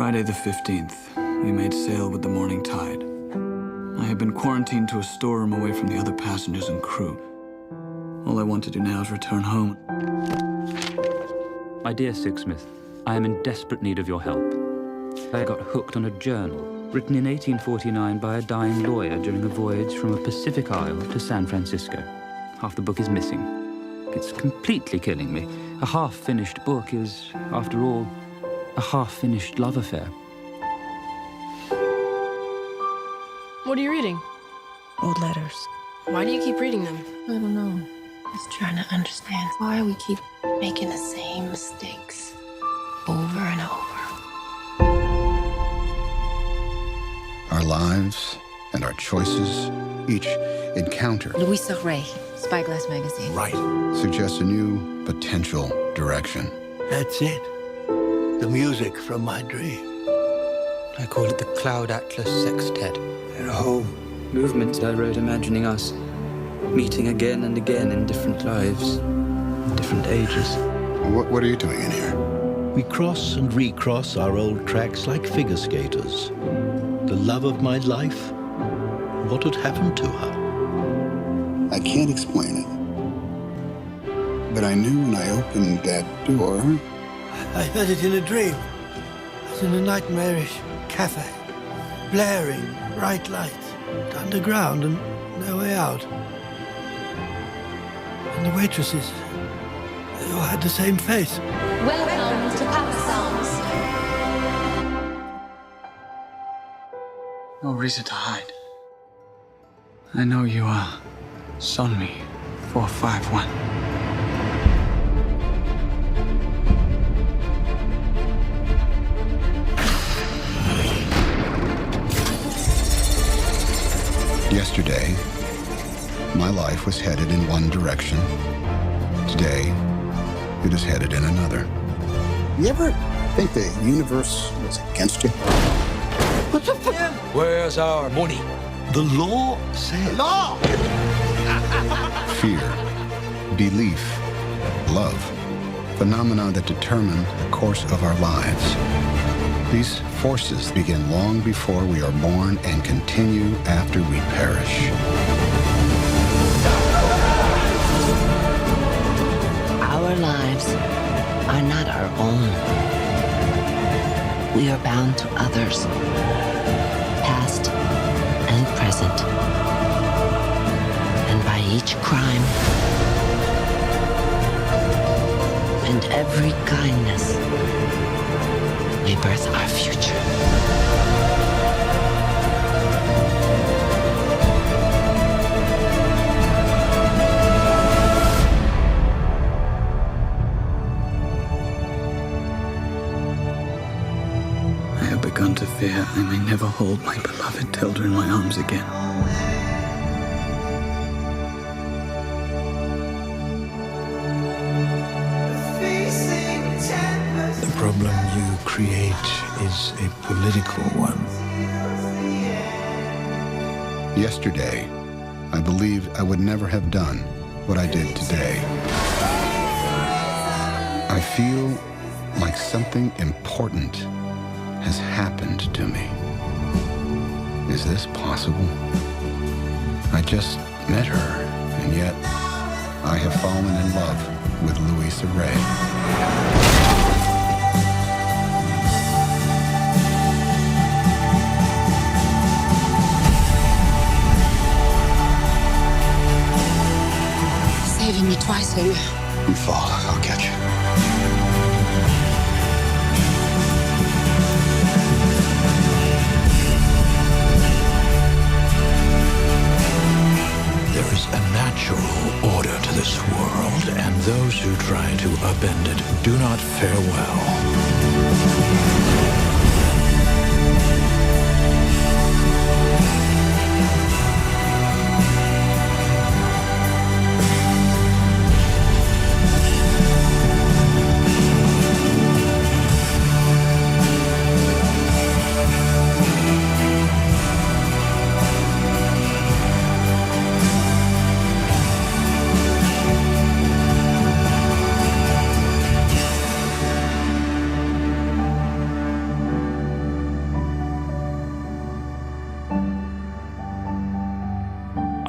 Friday the 15th, we made sail with the morning tide. I had been quarantined to a storeroom away from the other passengers and crew. All I want to do now is return home. My dear Sixsmith, I am in desperate need of your help. I got hooked on a journal written in 1849 by a dying lawyer during a voyage from a Pacific isle to San Francisco. Half the book is missing. It's completely killing me. A half-finished book is, after all, a half-finished love affair. What are you reading? Old letters. Why do you keep reading them? I don't know. Just trying to understand why we keep making the same mistakes over and over. Our lives and our choices, each encounter, Louisa Ray, Spyglass Magazine. Right. suggests a new potential direction. That's it. The music from my dream. I call it the Cloud Atlas Sextet. At home. Movements I wrote imagining us meeting again and again in different lives, different ages. What are you doing in here? We cross and recross our old tracks like figure skaters. The love of my life, what had happened to her? I can't explain it. But I knew when I opened that door. I heard it in a dream. I was in a nightmarish cafe. Blaring bright lights. Underground and no way out. And the waitresses, they all had the same face. Welcome to Papa Songs. No reason to hide. I know you, son me, 451. Yesterday, my life was headed in one direction. Today, it is headed in another. You ever think the universe was against you? What the fuck? Where's our money? The law says. No! Fear, belief, love, phenomena that determine the course of our lives. These forces begin long before we are born and continue after we perish. Our lives are not our own. We are bound to others, past and present. And by each crime and every kindness, we birth our future. I have begun to fear I may never hold my beloved Tilda in my arms again. The problem you create is a political one. Yesterday, I believed I would never have done what I did today. I feel like something important has happened to me. Is this possible? I just met her, and yet I have fallen in love with Louisa Ray. Saving me twice, Lou. You fall, I'll catch you. There is a natural order to this world, and those who try to upend it do not fare well.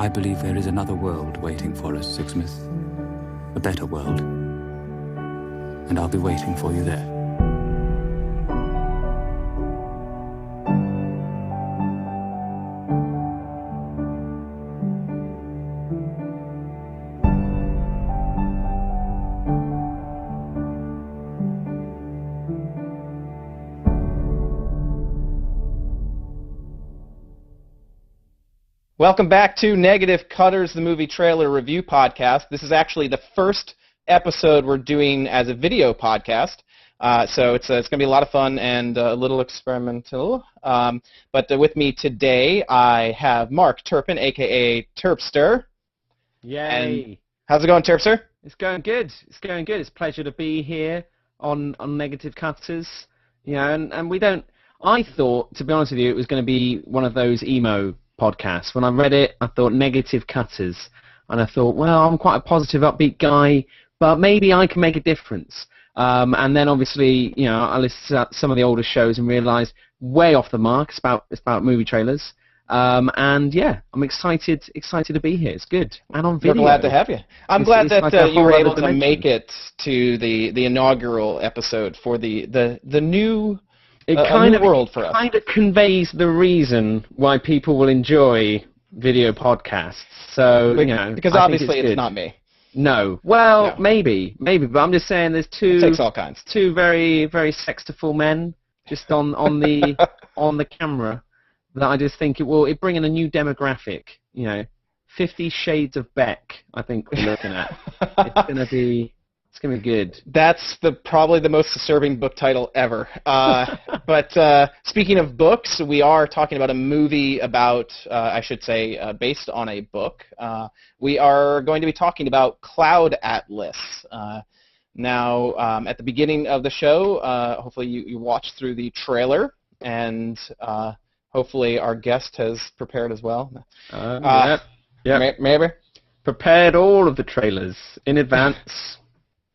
I believe there is another world waiting for us, Sixsmith. A better world. And I'll be waiting for you there. Welcome back to Negative Cutters, the movie trailer review podcast. This is actually the first episode we're doing as a video podcast, so it's going to be a lot of fun and a little experimental. But with me today, I have Mark Turpin, a.k.a. Terpster. Yay! And how's it going, Terpster? It's going good. It's going good. It's a pleasure to be here on Negative Cutters. You know, and we don't. I thought, to be honest with you, it was going to be one of those emo podcasts. When I read it, I thought Negative Cutters, and I thought, well, I'm quite a positive, upbeat guy, but maybe I can make a difference. And then obviously, you know, I listened to some of the older shows and realised way off the mark. It's about movie trailers. And yeah, I'm excited to be here. It's good. And on video. We're glad to have you. I'm glad that like you were able to dimension. make it to the inaugural episode for the new. It kind of world for us. Kind of conveys the reason why people will enjoy video podcasts. So you know, because I obviously think it's not me. No. Well, No. maybe, but I'm just saying there's It takes all kinds. two very, very sextiful men just on the on the camera that I just think it bring in a new demographic. You know, 50 Shades of Beck. I think we're looking at. It's gonna be good. That's probably the most disturbing book title ever. But speaking of books, we are talking about a movie about, I should say, based on a book. We are going to be talking about Cloud Atlas. Now, at the beginning of the show, hopefully you watched through the trailer, and hopefully our guest has prepared as well. Yeah. Maybe? Prepared all of the trailers in advance.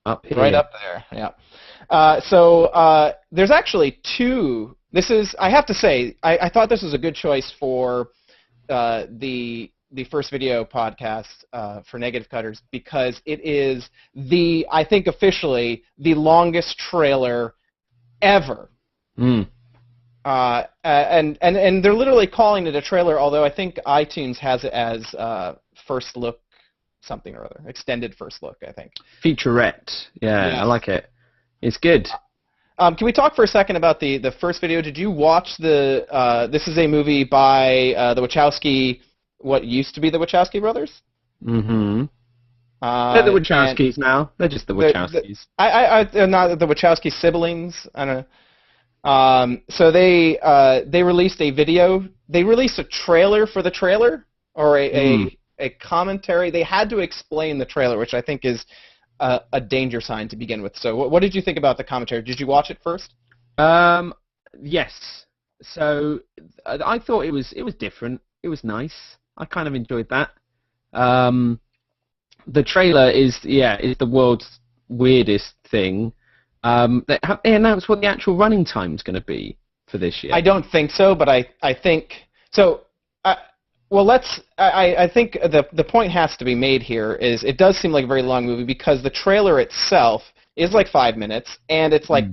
Up here. Right up there, yeah. So there's actually two. I have to say, I thought this was a good choice for the first video podcast for Negative Cutters because it is I think officially, the longest trailer ever. Mm. And they're literally calling it a trailer, although I think iTunes has it as first look something or other. Extended first look, I think. Featurette. Yeah, Yes. I like it. It's good. Can we talk for a second about the first video? Did you watch this is a movie by the Wachowski, what used to be the Wachowski brothers? Mm-hmm. They're the Wachowskis now. They're just the Wachowskis. They're not the Wachowski siblings. I don't know. So they released a video. They released a trailer for the trailer, or a commentary. They had to explain the trailer, which I think is a danger sign to begin with. So what did you think about the commentary? Did you watch it first? Yes. So I thought it was different. It was nice. I kind of enjoyed that. The trailer is the world's weirdest thing. They announced what the actual running time is going to be for this year. I don't think so, but I think so. Well, I think the point has to be made here is it does seem like a very long movie because the trailer itself is like 5 minutes, and it's like,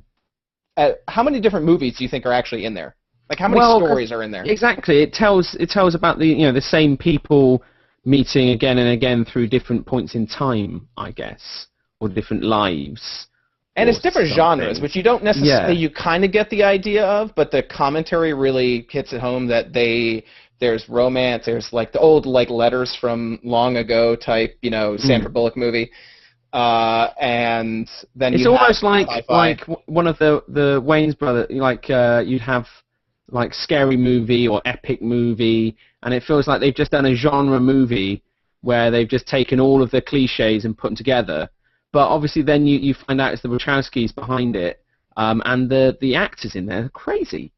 how many different movies do you think are actually in there? Like, how many stories are in there? Exactly. It tells about the same people meeting again and again through different points in time, I guess, or different lives. And it's different genres, which you don't necessarily, you kind of get the idea of, but the commentary really hits it home that there's romance, there's like the old like letters from long ago type, Sandra Bullock movie, and then it's almost like one of the Wayans brothers, like you'd have like scary movie or epic movie, and it feels like they've just done a genre movie where they've just taken all of the cliches and put them together. But obviously then you find out it's the Wachowskis behind it, and the actors in there are crazy.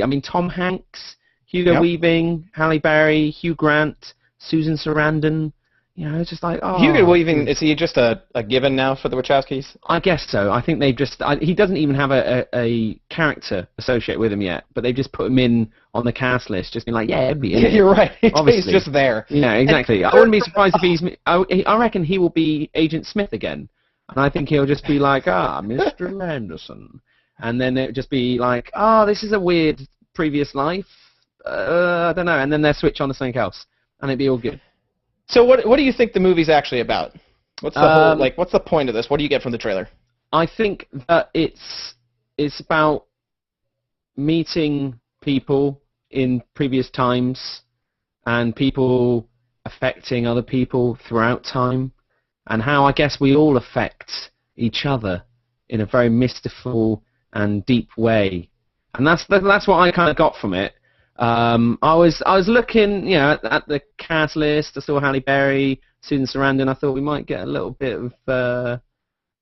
I mean, Tom Hanks, Hugo Weaving, Halle Berry, Hugh Grant, Susan Sarandon. You know, it's just like, oh. Hugo will even, is he just a given now for the Wachowskis? I guess so. I think they've just, he doesn't even have a character associated with him yet, but they've just put him in on the cast list, just been like, yeah, it'd be in it. You're right. Obviously. He's just there. Yeah, exactly. I wouldn't be surprised if he's, I reckon he will be Agent Smith again. And I think he'll just be like, Mr. Anderson. And then it would just be like, this is a weird previous life. I don't know. And then they'll switch on to something else. And it'd be all good. So what do you think the movie's actually about? What's the whole, what's the point of this? What do you get from the trailer? I think that it's about meeting people in previous times and people affecting other people throughout time, and how I guess we all affect each other in a very mystical and deep way. And that's what I kind of got from it. I was looking, at the cast list. I saw Halle Berry, Susan Sarandon. I thought we might get a little bit of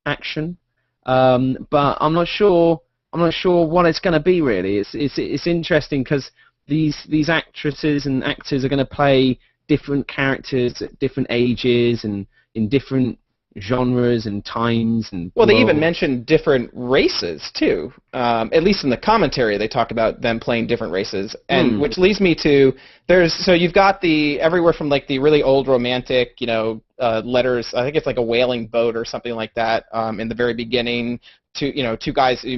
action, but I'm not sure what it's going to be really. It's interesting because these actresses and actors are going to play different characters at different ages and in different genres and times and well, they even mentioned different races too. At least in the commentary, they talk about them playing different races, and which leads me to so you've got everywhere from like the really old romantic, letters. I think it's like a whaling boat or something like that in the very beginning. To two guys, a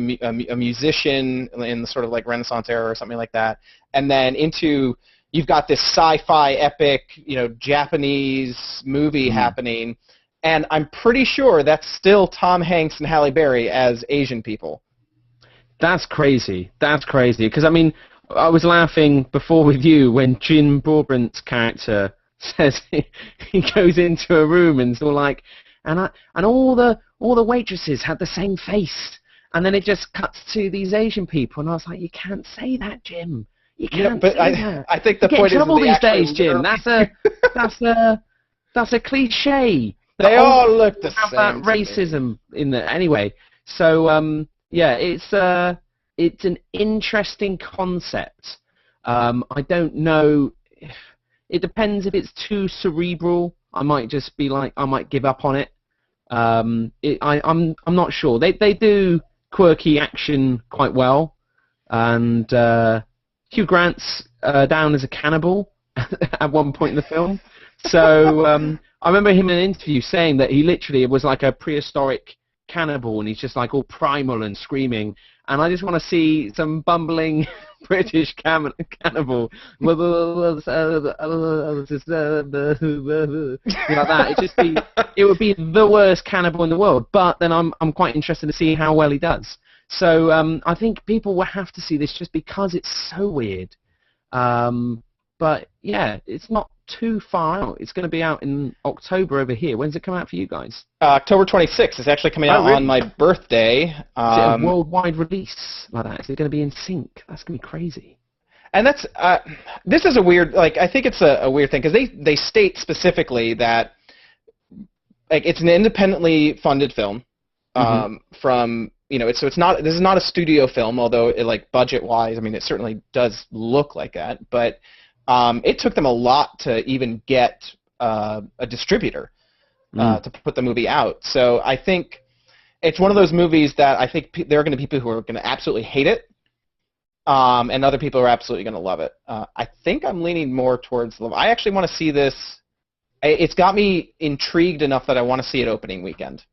musician in the sort of like Renaissance era or something like that, and then you've got this sci-fi epic, Japanese movie happening. And I'm pretty sure that's still Tom Hanks and Halle Berry as Asian people. That's crazy. Because, I mean, I was laughing before with you when Jim Broadbent's character says he goes into a room and it's all like, and all the waitresses had the same face. And then it just cuts to these Asian people. And I was like, you can't say that, Jim. You can't say that. I think the point is trouble these days, Jim. That's a cliche. They all look the same. That racism in there. Anyway, so it's an interesting concept. I don't know. It depends if it's too cerebral. I might just be like, I might give up on it. I'm not sure. They do quirky action quite well, and Hugh Grant's down as a cannibal at one point in the film. So I remember him in an interview saying that he literally was like a prehistoric cannibal, and he's just like all primal and screaming. And I just want to see some bumbling British cannibal like that. It would be the worst cannibal in the world. But then I'm quite interested to see how well he does. So I think people will have to see this just because it's so weird. But yeah, it's not too far out. It's going to be out in October over here. When's it come out for you guys? October 26th. It's actually coming out on my birthday. Is it a worldwide release like that? Is it going to be in sync? That's going to be crazy. And that's this is a weird, I think it's a weird thing because they state specifically that it's an independently funded film from it's not, this is not a studio film, although budget wise, I mean, it certainly does look like that, but it took them a lot to even get a distributor to put the movie out. So I think it's one of those movies that I think there are going to be people who are going to absolutely hate it, and other people are absolutely going to love it. I think I'm leaning more towards love. I actually want to see this. It's got me intrigued enough that I want to see it opening weekend.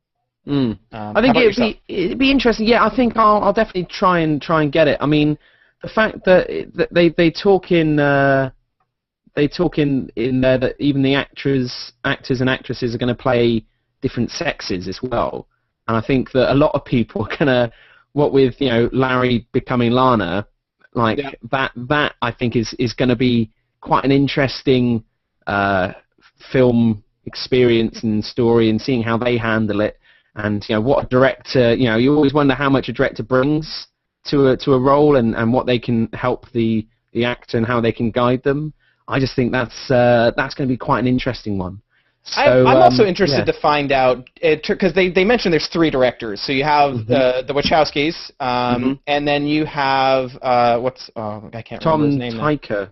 I think it'd be interesting. Yeah, I think I'll definitely try and get it. I mean, the fact that they talk in there that even the actors and actresses are going to play different sexes as well. And I think that a lot of people are going to, what with Larry becoming Lana, that I think is going to be quite an interesting film experience and story, and seeing how they handle it. And what a director, you always wonder how much a director brings to a role, and what they can help the actor and how they can guide them. I just think that's going to be quite an interesting one. So, I'm also interested to find out, because they mentioned there's 3 directors. So you have the Wachowskis, and then you have I can't remember his name. Tom Tykwer.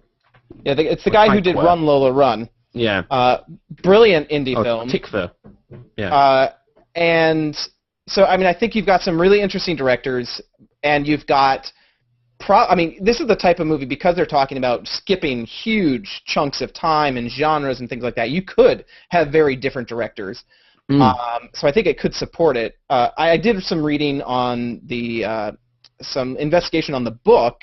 Yeah, it's the guy who did Run Lola Run. Brilliant indie film. Tikva. Yeah. And so, I mean, I think you've got some really interesting directors, and you've got... I mean, this is the type of movie, because they're talking about skipping huge chunks of time and genres and things like that, you could have very different directors. So I think it could support it. I did some reading on some investigation on the book,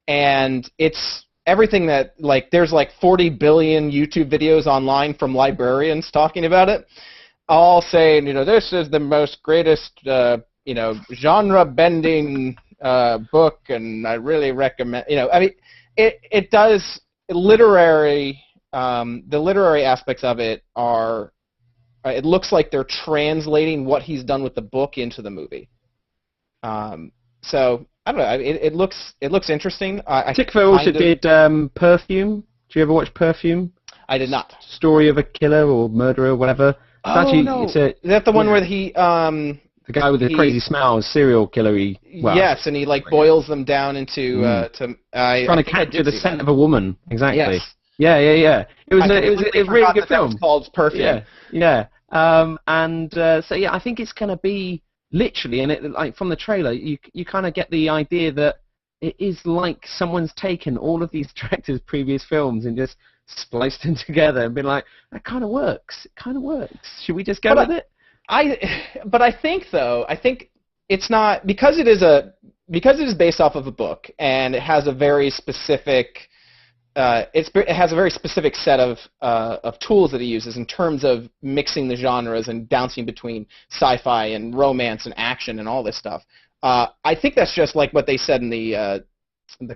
and it's everything that, like, there's like 40 billion YouTube videos online from librarians talking about it, all saying, this is the most greatest, genre-bending book, and I really recommend. I mean, it does literary. The literary aspects of it are. It looks like they're translating what he's done with the book into the movie. So I don't know. It looks interesting. Tikva also did Perfume. Do you ever watch Perfume? I did not. Story of a killer or murderer or whatever. No. Is that the one where he? The guy with the crazy smells, serial killer. Yes, and he boils them down into trying to capture the scent of a woman. Exactly. Yes. Yeah. It was a really good film. That was called Perfume. Yeah. So I think it's going to be literally, and it from the trailer, you kind of get the idea that it is like someone's taken all of these directors' previous films and just spliced them together and been like, that kind of works. It kind of works. Should we just go with it? But I think it's not, because it is based off of a book, and it has a very specific it has a very specific set of tools that he uses in terms of mixing the genres and bouncing between sci-fi and romance and action and all this stuff. I think that's just like what they said in the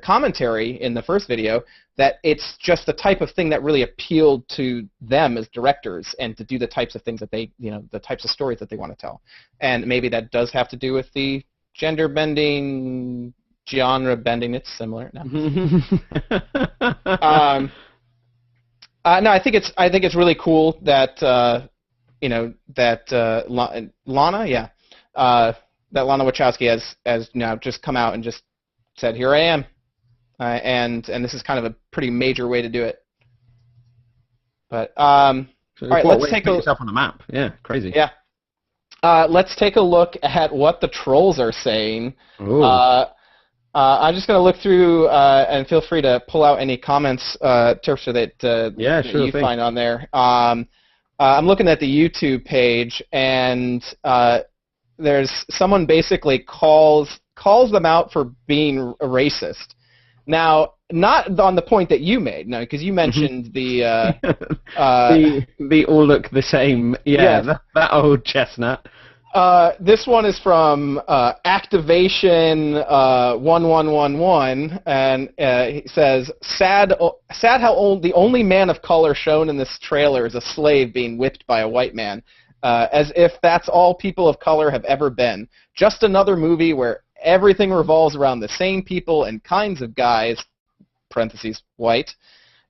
commentary in the first video, that it's just the type of thing that really appealed to them as directors, and to do the types of things that they, the types of stories that they want to tell. And maybe that does have to do with the gender bending, genre bending. It's similar. No, no, I think it's really cool that Lana, that Lana Wachowski has now just come out and just said, here I am, and this is kind of a pretty major way to do it. But all right, let's take a look on the map. Yeah, crazy. Yeah, let's take a look at what the trolls are saying. I'm just going to look through, and feel free to pull out any comments, Terpstra, that you find on there. I'm looking at the YouTube page, and there's someone basically calls them out for being racist. Now, not on the point that you made, no, because you mentioned the all look the same. Yeah, that old chestnut. This one is from Activation 1111, and he says, sad how the only man of color shown in this trailer is a slave being whipped by a white man, as if that's all people of color have ever been. Just another movie where everything revolves around the same people and kinds of guys, parentheses, white,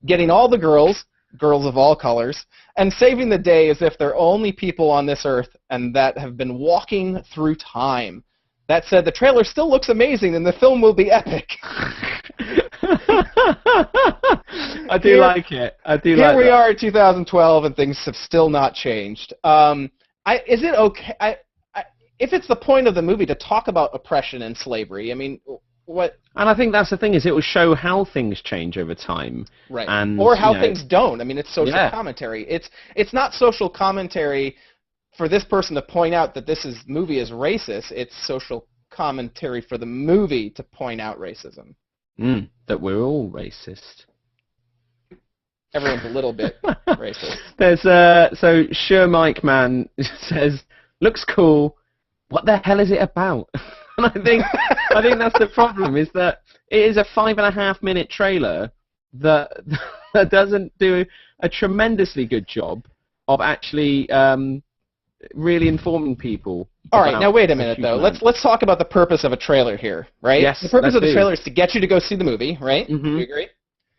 getting all the girls of all colors, and saving the day as if they're only people on this earth and that have been walking through time. That said, the trailer still looks amazing and the film will be epic. I do like it. Here we are in 2012 and things have still not changed. Is it okay? If it's the point of the movie to talk about oppression and slavery, I mean, what? And I think that's the thing, is it will show how things change over time, right? And, or how things don't. I mean, it's social commentary. It's not social commentary for this person to point out that this movie is racist. It's social commentary for the movie to point out racism. That we're all racist. Everyone's a little bit racist. There's so Sure Mike Man says, looks cool. What the hell is it about? And I think that's the problem, is that it is a 5.5-minute trailer that doesn't do a tremendously good job of actually really informing people. All right, now wait a minute though. Let's talk about the purpose of a trailer here, right? Yes. The purpose of the trailer is to get you to go see the movie, right? Mm-hmm. Do you agree?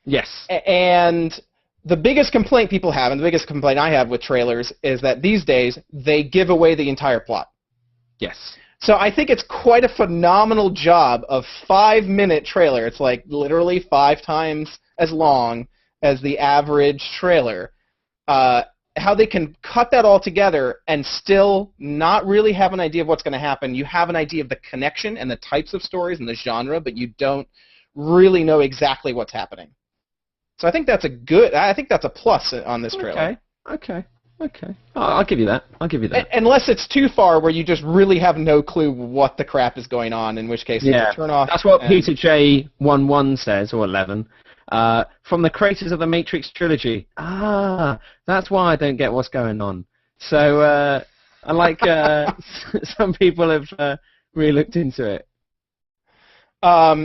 Yes. And the biggest complaint people have, and the biggest complaint I have with trailers, is that these days they give away the entire plot. Yes. So I think it's quite a phenomenal job of 5-minute trailer. It's like literally 5 times as long as the average trailer. how they can cut that all together and still not really have an idea of what's going to happen. You have an idea of the connection and the types of stories and the genre, but you don't really know exactly what's happening. So I think that's a plus on this trailer. Okay. I'll give you that. Unless it's too far where you just really have no clue what the crap is going on, in which case it's a turn off. That's what Peter J11 says, or 11. From the creators of the Matrix trilogy. That's why I don't get what's going on. So I like some people have really looked into it.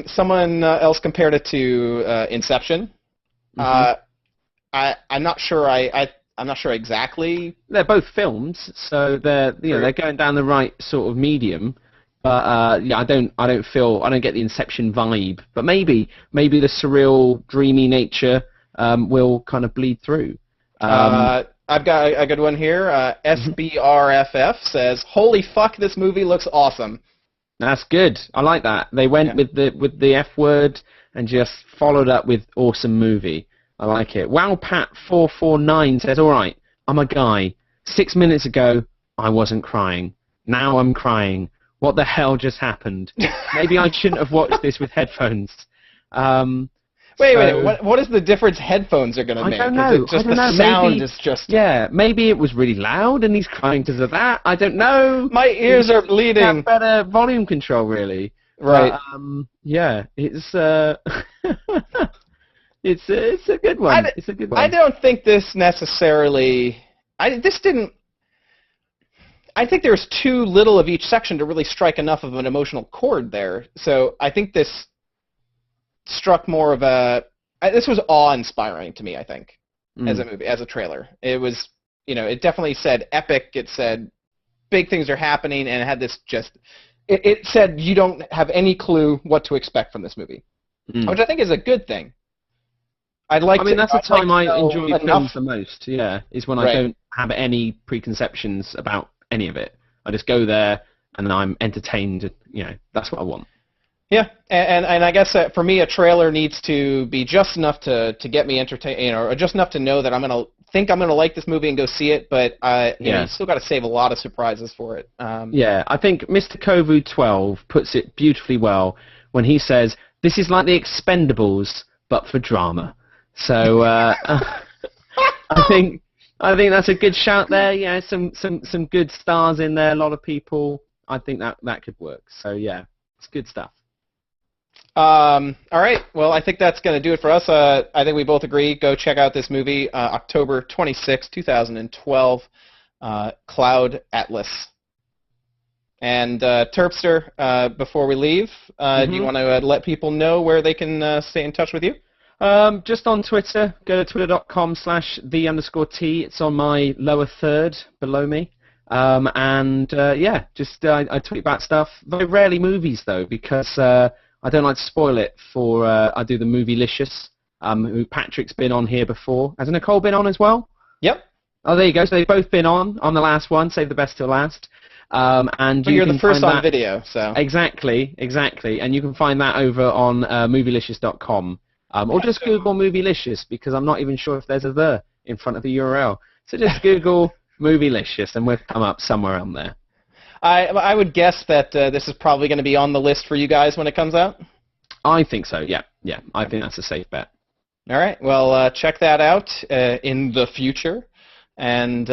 Someone else compared it to Inception. I'm not sure. I'm not sure exactly. They're both films, so they're going down the right sort of medium. But I don't get the Inception vibe. But maybe the surreal, dreamy nature will kind of bleed through. I've got a good one here. SBRFF says, "Holy fuck, this movie looks awesome." That's good. I like that. They went with the F word and just followed up with awesome movie. I like it. WowPat449 says, "All right, I'm a guy. 6 minutes ago, I wasn't crying. Now I'm crying. What the hell just happened? Maybe I shouldn't have watched this with headphones." Wait. What is the difference headphones are going to make? I don't know. The sound is just... Yeah, maybe it was really loud and he's crying because of that. I don't know. My ears are bleeding. Have better volume control, really. Right. Yeah, it's... It's a good one. It's a good one. I don't think this necessarily... I think there's too little of each section to really strike enough of an emotional chord there. So I think this struck more of a... This was awe-inspiring to me, I think, as a movie, as a trailer. It was, it definitely said epic. It said big things are happening, and it had this just... It said you don't have any clue what to expect from this movie, which I think is a good thing. That's the time I enjoy films the most, is when I don't have any preconceptions about any of it. I just go there and I'm entertained. That's what I want. Yeah, and I guess for me, a trailer needs to be just enough to get me entertained, or just enough to know that I'm gonna like this movie and go see it. But you still got to save a lot of surprises for it. I think Mr. Kovu 12 puts it beautifully well when he says, "This is like the Expendables, but for drama." So I think that's a good shout there. Yeah, some good stars in there. A lot of people. I think that could work. So yeah, it's good stuff. All right. Well, I think that's going to do it for us. I think we both agree. Go check out this movie, October 26, 2012, Cloud Atlas. And Terpster, before we leave, do you want to let people know where they can stay in touch with you? Just on Twitter, go to twitter.com/the_T. It's on my lower third below me. I tweet about stuff. Very rarely movies, though, because I don't like to spoil it for, I do the Movielicious, who Patrick's been on here before. Has Nicole been on as well? Yep. Oh, there you go. So they've both been on the last one. Save the best till last. But you're the first on video, so... Exactly. And you can find that over on movielicious.com. Or just Google Movielicious, because I'm not even sure if there's a "the" in front of the URL. So just Google Movielicious, and we'll come up somewhere on there. I would guess that this is probably going to be on the list for you guys when it comes out? I think so, yeah. I think that's a safe bet. All right. Well, check that out in the future. And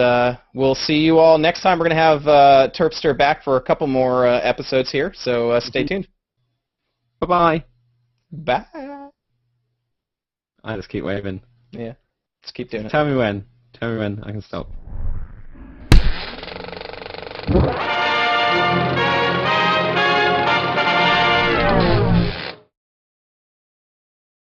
we'll see you all next time. We're going to have Terpster back for a couple more episodes here, so stay tuned. Bye-bye. Bye. I just keep waving. Yeah. Just keep doing it. Tell me when I can stop.